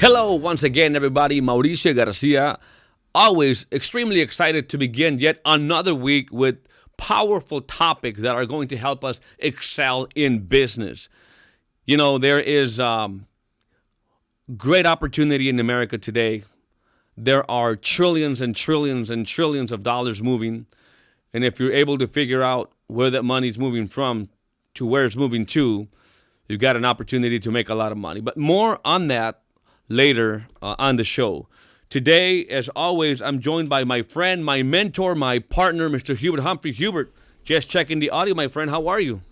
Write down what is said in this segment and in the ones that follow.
Hello, once again, everybody. Mauricio Garcia. Always extremely excited to begin yet another week with powerful topics that are going to help us excel in business. You know, there is great opportunity in America today. There are trillions and trillions and trillions of dollars moving. And if you're able to figure out where that money is moving from to where it's moving to, you've got an opportunity to make a lot of money. But more on that later on the show. Today, as always, I'm joined by my friend, my mentor, my partner, Mr. Hubert. Humphrey. Hubert, just checking the audio, my friend. How are you?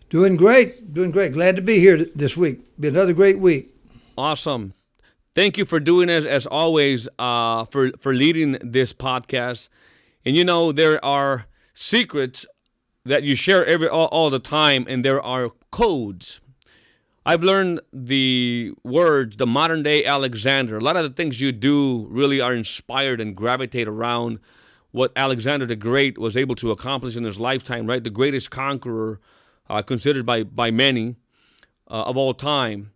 Doing great. Glad to be here this week. Be another great week. Awesome. Thank you for doing as always, for leading this podcast. And you know, there are secrets that you share all the time, and there are codes. I've learned the words, the modern day Alexander. A lot of the things you do really are inspired and gravitate around what Alexander the Great was able to accomplish in his lifetime, right? The greatest conqueror considered by many of all time.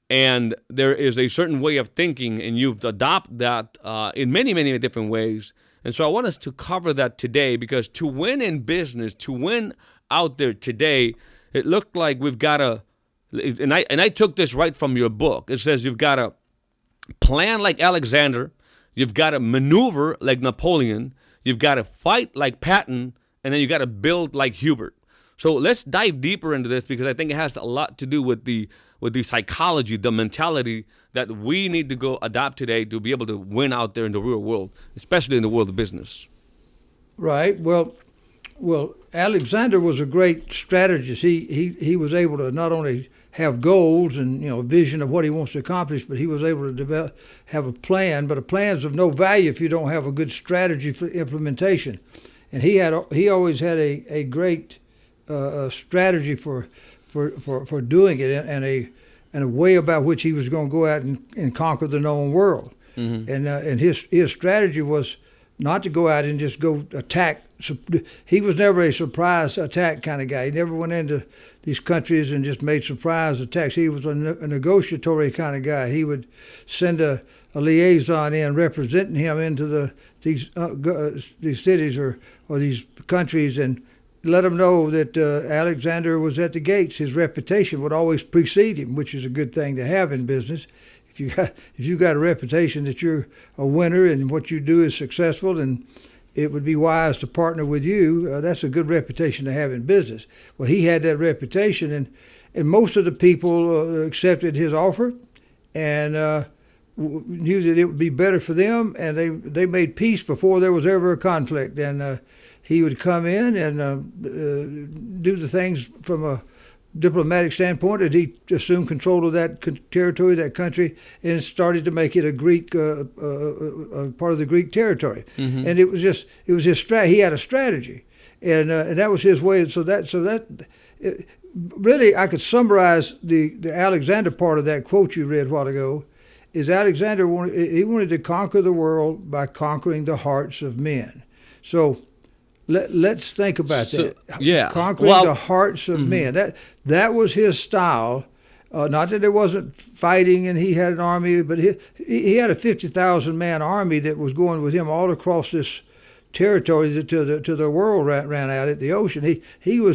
And there is a certain way of thinking, and you've adopted that in many, many different ways. And so I want us to cover that today, because to win in business, to win out there today, it looked like we've got to, and I took this right from your book. It says you've got to plan like Alexander, you've got to maneuver like Napoleon, you've got to fight like Patton, and then you got to build like Hubert. So let's dive deeper into this, because I think it has a lot to do with the psychology, the mentality that we need to go adopt today to be able to win out there in the real world, especially in the world of business. Right. Well, Alexander was a great strategist. He was able to not only have goals and a vision of what he wants to accomplish, but he was able to have a plan. But a plan's of no value if you don't have a good strategy for implementation. And he always had a great strategy for doing it, and a way about which he was going to go out and conquer the known world. Mm-hmm. And his strategy was not to go out and just go attack. He was never a surprise attack kind of guy. He never went into these countries and just made surprise attacks. He was a negotiatory kind of guy. He would send a liaison in representing him into these cities or these countries, and let him know that Alexander was at the gates. His reputation would always precede him, which is a good thing to have in business. If you got a reputation that you're a winner and what you do is successful, and it would be wise to partner with you, that's a good reputation to have in business. Well, he had that reputation, and most of the people accepted his offer and knew that it would be better for them, and they made peace before there was ever a conflict. And he would come in and do the things from a diplomatic standpoint, and he assumed control of that territory, that country, and started to make it a Greek part of the Greek territory. Mm-hmm. And it was his he had a strategy, and that was his way. Really, I could summarize the Alexander part of that quote you read a while ago. Is Alexander wanted to conquer the world by conquering the hearts of men. So let's think about that. Yeah, conquering the hearts of mm-hmm. men. That was his style. Not that there wasn't fighting and he had an army, but he had a 50,000 man army that was going with him all across this territory to the world ran out at the ocean. He knew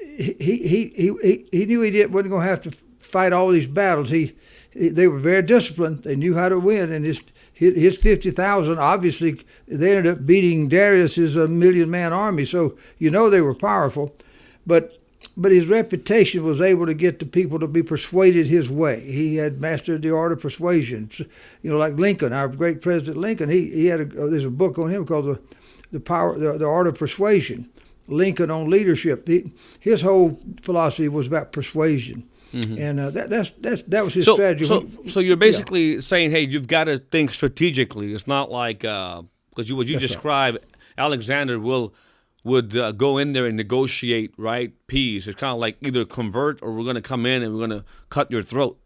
he wasn't going to have to fight all these battles. They were very disciplined. They knew how to win, and his 50,000, obviously, they ended up beating Darius's 1,000,000-man army. So they were powerful, but his reputation was able to get the people to be persuaded his way. He had mastered the art of persuasion. Like Lincoln, our great President Lincoln. There's a book on him called the Art of Persuasion. Lincoln on leadership. His whole philosophy was about persuasion. Mm-hmm. And that was his strategy. So you're basically saying, hey, you've got to think strategically. It's not like because what you described, right. Alexander would go in there and negotiate, right? Peace. It's kind of like either convert or we're going to come in and we're going to cut your throat.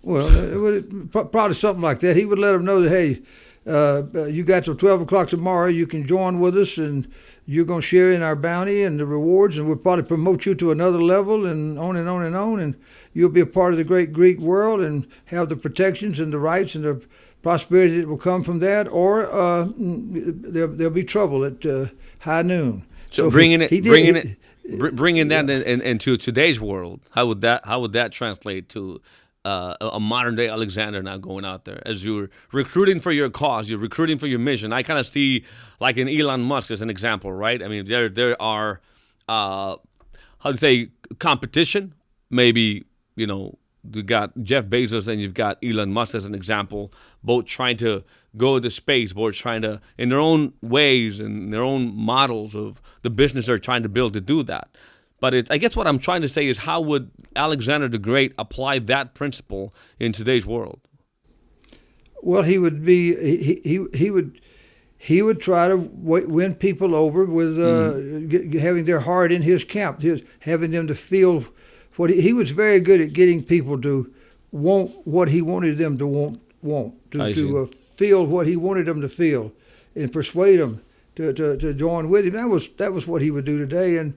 Well, probably something like that. He would let them know that, hey, You got till 12 o'clock tomorrow. You can join with us, and you're going to share in our bounty and the rewards, and we'll probably promote you to another level, and on and on and on. And you'll be a part of the great Greek world and have the protections and the rights and the prosperity that will come from that, or there'll be trouble at high noon. So bringing that into today's world, how would that translate to a modern day Alexander now going out there as you're recruiting for your cause, you're recruiting for your mission? I kind of see like in Elon Musk as an example, right? I mean, there are competition. Maybe you got Jeff Bezos and you've got Elon Musk as an example, both trying to go into space, both trying to, in their own ways and their own models of the business they're trying to build to do that. But I guess what I'm trying to say is, how would Alexander the Great apply that principle in today's world? Well, he would try to win people over with having their heart in his camp, having them to feel what he was very good at getting people to want what he wanted them to want to feel what he wanted them to feel, and persuade them to join with him. That was what he would do today, and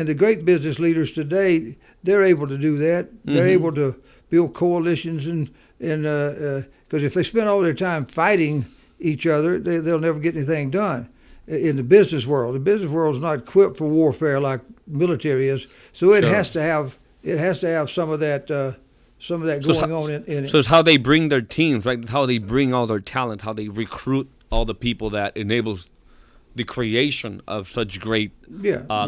the great business leaders today, they're able to do that. They're able to build coalitions, and because if they spend all their time fighting each other, they'll never get anything done. In the business world is not equipped for warfare like military is, so it has to have some of that going on in it. So it's how they bring their teams, right? How they bring all their talent, how they recruit all the people that enables the creation of such great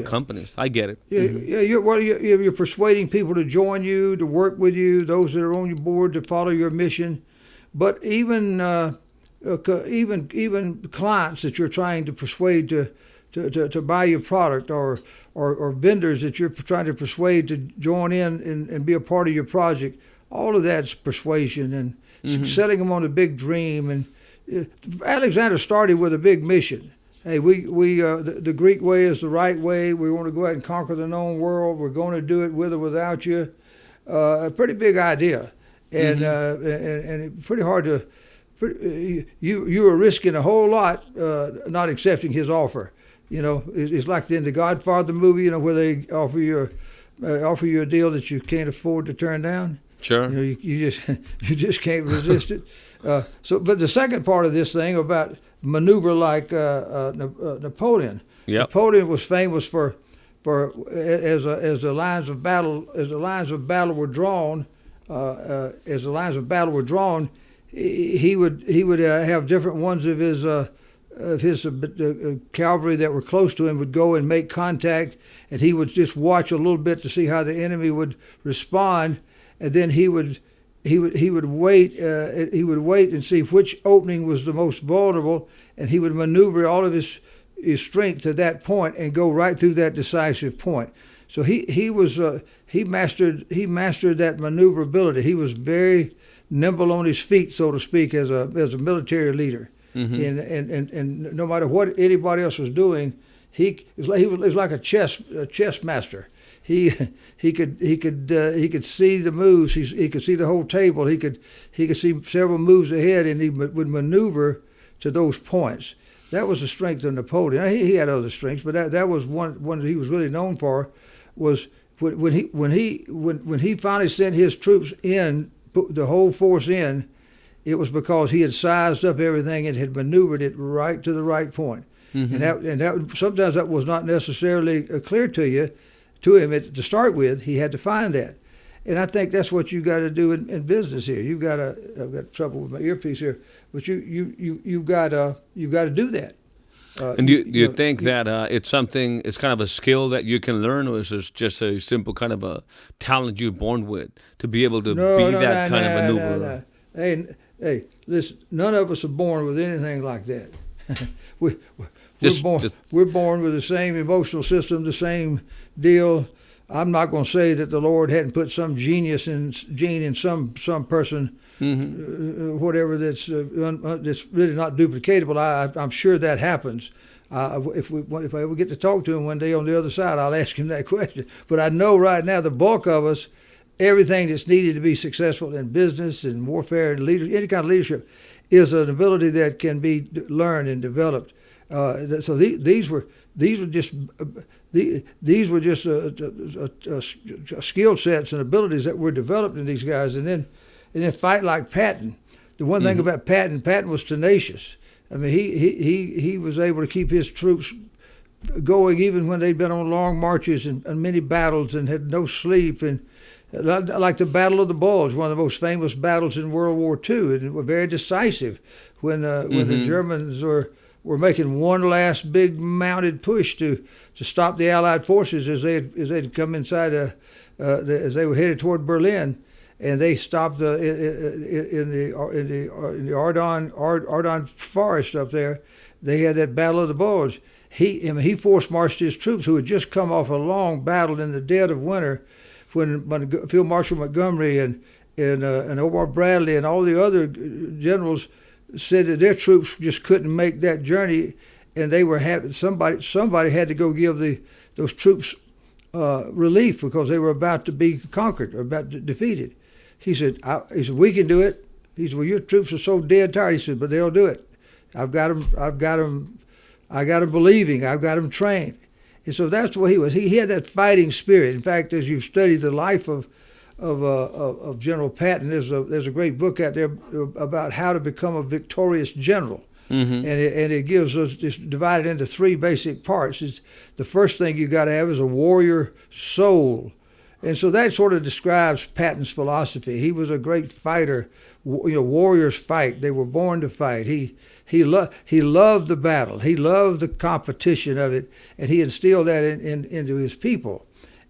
companies. I get it. You're persuading people to join you, to work with you, those that are on your board, to follow your mission. But even clients that you're trying to persuade to buy your product, or vendors that you're trying to persuade to join in and be a part of your project, all of that's persuasion and setting them on a big dream. And Alexander started with a big mission. Hey, the Greek way is the right way. We want to go out and conquer the known world. We're going to do it with or without you. A pretty big idea, and pretty hard to. You were risking a whole lot not accepting his offer. It's like in the Godfather movie, where they offer you a deal that you can't afford to turn down. Sure. You just can't resist it. But the second part of this thing about maneuver like Napoleon. Yep. Napoleon was famous for as the lines of battle were drawn. He would have different ones of his cavalry that were close to him would go and make contact, and he would just watch a little bit to see how the enemy would respond, and then he would wait and see which opening was the most vulnerable, and he would maneuver all of his strength to that point and go right through that decisive point. So he mastered that maneuverability. He was very nimble on his feet, so to speak, as a military leader. And no matter what anybody else was doing, he was like a chess master. He could see the moves. He could see the whole table. He could see several moves ahead, and he would maneuver to those points. That was the strength of Napoleon. He had other strengths, but that was one that he was really known for. Was when he finally sent his troops in, the whole force in, it was because he had sized up everything and had maneuvered it right to the right point. And that sometimes that was not necessarily clear to him to start with. He had to find that, and I think that's what you got to do in business here. I've got trouble with my earpiece here, but you got to do that. And do you think that it's kind of a skill that you can learn, or is it just a simple kind of a talent you're born with to be able to be that kind of maneuverer? No. Hey, listen, none of us are born with anything like that. We're born with the same emotional system, the same deal. I'm not going to say that the Lord hadn't put some gene in some person, whatever that's really not duplicatable. I'm sure that happens. If I ever get to talk to him one day on the other side, I'll ask him that question. But I know right now the bulk of us everything that's needed to be successful in business and warfare and any kind of leadership is an ability that can be learned and developed. So these were just skill sets and abilities that were developed in these guys. And then fight like Patton. The one thing about Patton was tenacious. I mean, he was able to keep his troops going even when they'd been on long marches and many battles and had no sleep. And like the Battle of the Bulge, one of the most famous battles in World War II, and were very decisive when the Germans were making one last big mounted push to stop the Allied forces as they'd come inside as they were headed toward Berlin. And they stopped in the Ardennes forest up there. They had that Battle of the Bulge. He force marched his troops, who had just come off a long battle in the dead of winter, when Field Marshal Montgomery and Omar Bradley and all the other generals said that their troops just couldn't make that journey, and they were somebody had to go give those troops relief because they were about to be conquered or about to be defeated. He said, we can do it. He said, well, your troops are so dead tired. He said, but they'll do it. I got them believing. I've got them trained. And so that's what he was. He had that fighting spirit. In fact, as you've studied the life of General Patton, there's a great book out there about how to become a victorious general. And it gives us, it's divided into three basic parts. The first thing you got to have is a warrior soul. And so that sort of describes Patton's philosophy. He was a great fighter. Warriors fight. They were born to fight. He loved the battle. He loved the competition of it, and he instilled that into his people.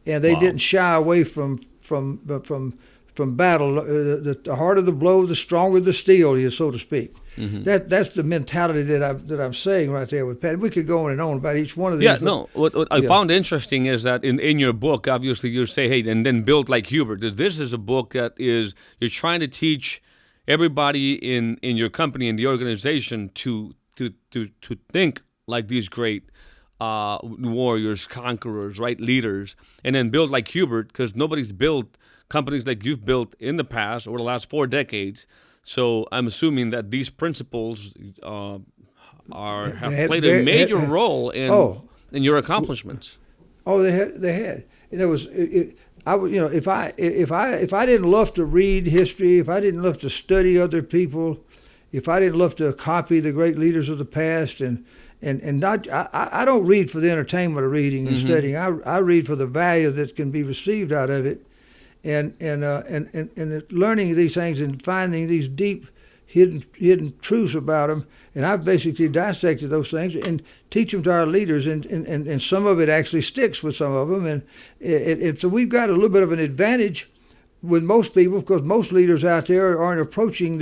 And they didn't shy away from battle. The harder the blow, the stronger the steel, so to speak. That's the mentality that I'm saying right there with Patton. We could go on and on about each one of these. Yeah, no. What I found interesting is that in your book, obviously you say, hey, and then build like Hubert. This is a book that you're trying to teach everybody in your company, in the organization, to think like these great warriors, conquerors, right, leaders, and then build like Hubert, because nobody's built companies like you've built in the past or the last 4 decades. So I'm assuming that these principles have played a major role in your accomplishments. Oh, they had. And it was. If I didn't love to read history, if I didn't love to study other people, if I didn't love to copy the great leaders of the past, and not, I don't read for the entertainment of reading and studying. I read for the value that can be received out of it, and learning these things and finding these deep hidden truths about them. And I've basically dissected those things and teach them to our leaders, and some of it actually sticks with some of them. And so we've got a little bit of an advantage with most people, because most leaders out there aren't approaching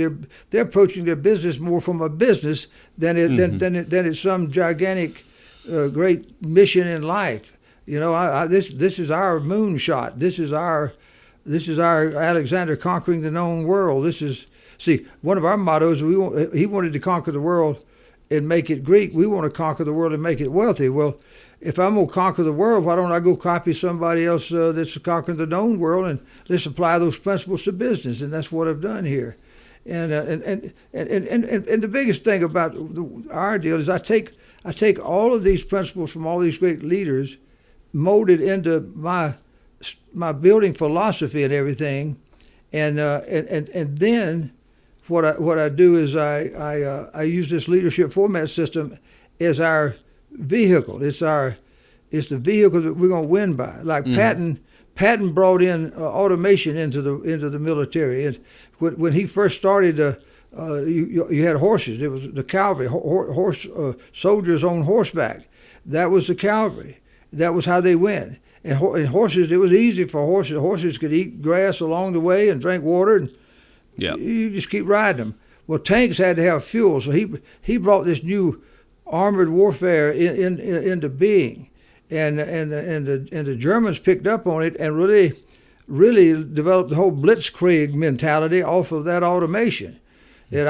they're approaching their business more from a business than it's some gigantic great mission in life. This is our moonshot. This is our Alexander conquering the known world. See, one of our mottos, he wanted to conquer the world and make it Greek. We want to conquer the world and make it wealthy. Well, if I'm going to conquer the world, why don't I go copy somebody else that's conquering the known world, and let's apply those principles to business? And that's what I've done here. And the biggest thing about our deal is I take all of these principles from all these great leaders, molded into my building philosophy and everything, and then what I do is I use this leadership format system as our vehicle. It's the vehicle that we're going to win by. Like Patton brought in automation into the military. And when he first started, you had horses. It was the cavalry, soldiers on horseback. That was the cavalry. That was how they went. And horses, it was easy for horses. Horses could eat grass along the way and drink water, and you just keep riding them. Well, tanks had to have fuel, so he brought this new armored warfare into being, and the Germans picked up on it and really developed the whole blitzkrieg mentality off of that automation. And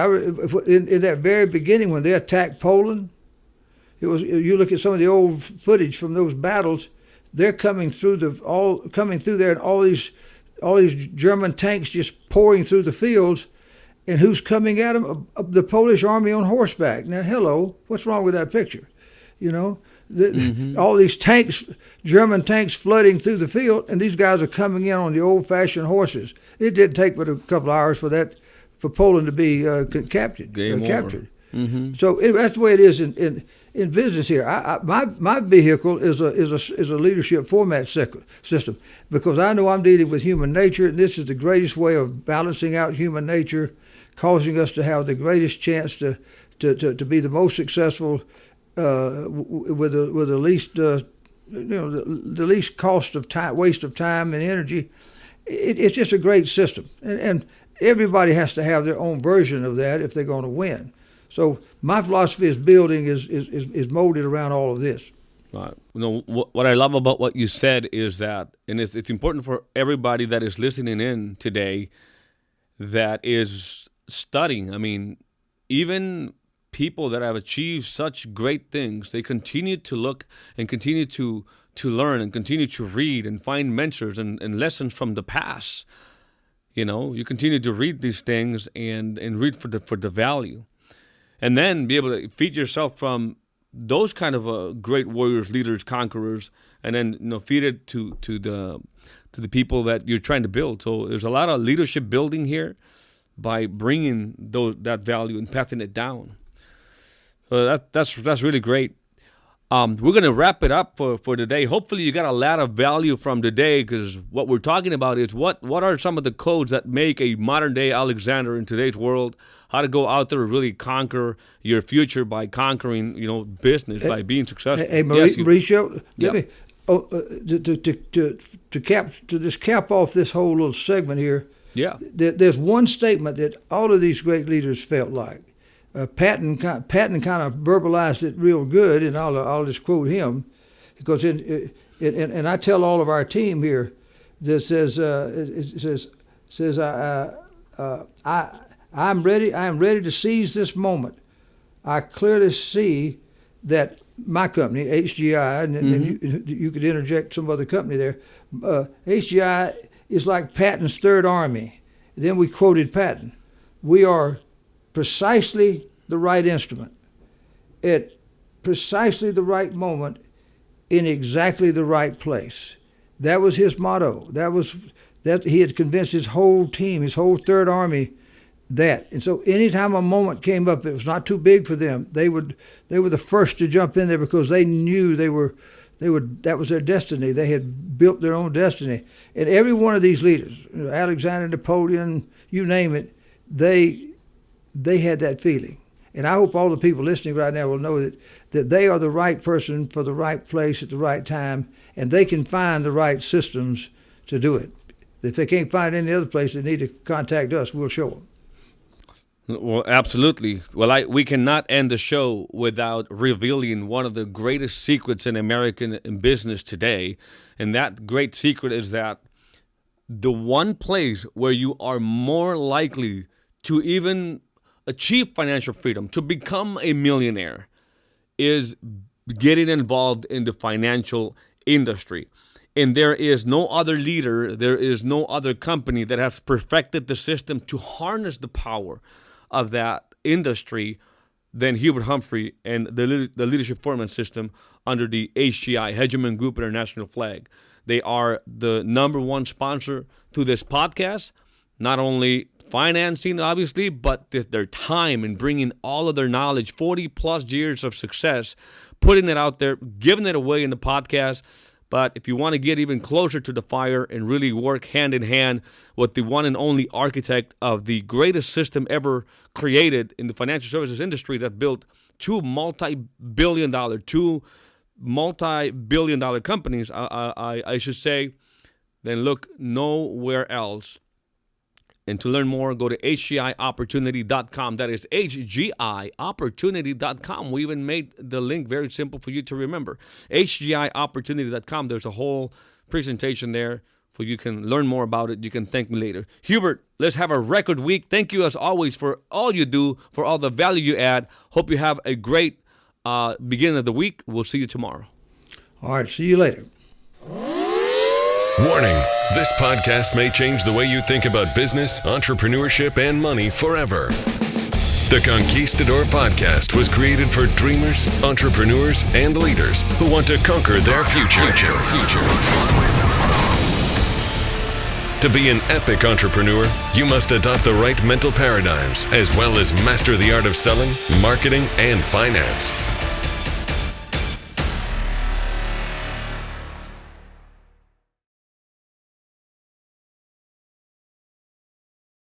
in that very beginning, when they attacked Poland, you look at some of the old footage from those battles. They're coming through there, and all these all these German tanks just pouring through the fields, and who's coming at them? The Polish army on horseback. Now, hello, what's wrong with that picture? You know, all these tanks, German tanks flooding through the field, and these guys are coming in on the old-fashioned horses. It didn't take but a couple of hours for Poland to be captured. Mm-hmm. So that's the way it is in business here. My vehicle is a leadership format system, because I know I'm dealing with human nature, and this is the greatest way of balancing out human nature, causing us to have the greatest chance to be the most successful with the least the least cost of time, waste of time and energy. It's just a great system, and everybody has to have their own version of that if they're going to win. So my philosophy is building is molded around all of this. Right. You know, what I love about what you said is that, and it's important for everybody that is listening in today, that is studying. I mean, even people that have achieved such great things, they continue to look and continue to learn and continue to read and find mentors and lessons from the past. You know, you continue to read these things and read for the value. And then be able to feed yourself from those kind of great warriors, leaders, conquerors, and then feed it to the people that you're trying to build. So there's a lot of leadership building here by bringing that value and passing it down. So that's really great. We're going to wrap it up for today. Hopefully you got a lot of value from today, because what we're talking about is what are some of the codes that make a modern-day Alexander in today's world, how to go out there and really conquer your future by conquering, business, by being successful. Hey, Mauricio, let me to just cap off this whole little segment here. Yeah. There's one statement that all of these great leaders felt like. Patton kind of verbalized it real good, and I'll just quote him, because and I tell all of our team here that says I'm ready to seize this moment. I clearly see that my company, HGI, and you could interject some other company there. HGI is like Patton's Third Army. Then we quoted Patton. We are precisely the right instrument at precisely the right moment in exactly the right place. That was his motto. That he had convinced his whole team, his whole Third Army, that. And so anytime a moment came up, it was not too big for them. They were the first to jump in there, because they knew that was their destiny. They had built their own destiny. And every one of these leaders, Alexander, Napoleon, you name it, they had that feeling. And I hope all the people listening right now will know that they are the right person for the right place at the right time, and they can find the right systems to do it. If they can't find any other place, they need to contact us. We'll show them. Well, absolutely. Well, we cannot end the show without revealing one of the greatest secrets in American business today. And that great secret is that the one place where you are more likely to even achieve financial freedom, to become a millionaire, is getting involved in the financial industry. And there is no other leader, there is no other company that has perfected the system to harness the power of that industry than Hubert Humphrey and the leadership format system under the HGI, Hegemon Group International flag. They are the number one sponsor to this podcast, not only financing, obviously, but their time and bringing all of their knowledge, 40 plus years of success, putting it out there, giving it away in the podcast. But if you want to get even closer to the fire and really work hand in hand with the one and only architect of the greatest system ever created in the financial services industry that built two multi-billion dollar companies, I should say, then look nowhere else. And to learn more, go to hgiopportunity.com. That is hgiopportunity.com. We even made the link very simple for you to remember. hgiopportunity.com. There's a whole presentation there for you can learn more about it. You can thank me later. Hubert, let's have a record week. Thank you as always for all you do, for all the value you add. Hope you have a great beginning of the week. We'll see you tomorrow. All right. See you later. Warning. This podcast may change the way you think about business, entrepreneurship, and money forever. The Conquistador Podcast was created for dreamers, entrepreneurs, and leaders who want to conquer their future. To be an epic entrepreneur, you must adopt the right mental paradigms as well as master the art of selling, marketing, and finance.